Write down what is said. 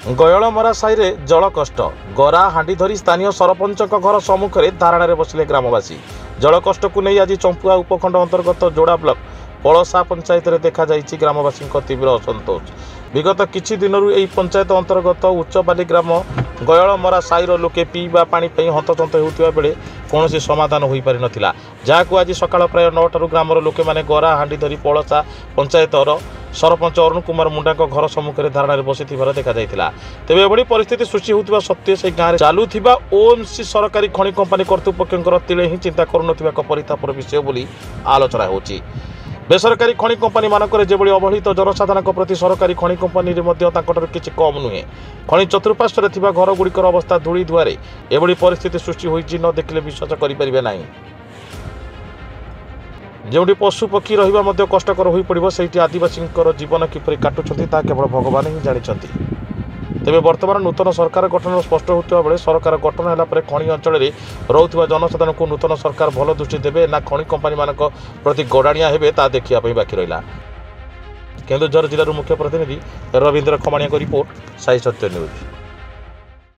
गयलमरा साई जल कष्ट गरा हांडी धरी स्थानीय सरपंच घर सम्मुखें धारणा बसिले ग्रामवासी। जल कष्ट को नहीं आज चंपुआ उपखंड अंतर्गत जोड़ा ब्लॉक पलसा पंचायत में देखा ग्रामवासी तीव्र असंतोष। विगत किछि दिनरु एही पंचायत अंतर्गत उच्चपाली ग्राम गयलमरा साईर लोके पीवा पानी हंतचंत होउथिबा बेले कौनसी समाधान हो पारि नथिला, जहाकु आज सकाळ प्राय 9 टारू ग्रामर लोके माने गरा हांडी धरी पलसा पंचायतर सरपंच अरुण कुमार मुंडा घर सम्मुखें धारणा बसिथिबार देखा जायतिला। तेबे एभଳି परिस्थिति सृष्टि होउथिबा सत्त्वे से गाँव चालुथिबा ओएमसी सरकारी खनि कंपनी कर्तृपक्षर तिले ही चिंता करुनथिबा एक परितापर विषय बोली आलोचना होउची। बेसरकारी खनि कंपनी मानकर जेभଳି अवहेलित जनसाधारण प्रति सरकारी खनि कंपनी किसी कम नुहे। खनि चतुर्पार्श्व में घर गुड़िकर अवस्था धूली धुआरे एभଳି परिस्थिति सृष्टि होइछि न देखिले विश्वास करिपारिबे नाही। जोटी पशु पक्षी रहा कष्टकर हो पड़ो से आदिवासी जीवन किपरि काटुंट ता केवल भगवान ही जानते। तेबे वर्तमान नूतन सरकार गठन स्पष्ट होता बेले सरकार गठन है खनि अंचल में रोकथि जनसाधारण को नूतन सरकार भल दृष्टि देवे ना खनि कंपनी मान प्रति गड़ाणिया हे ता देखा बाकी रहा। केन्दुझर जिलूर मुख्य प्रतिनिधि रवींद्र खमाणिया रिपोर्ट साई सत्य न्यूज।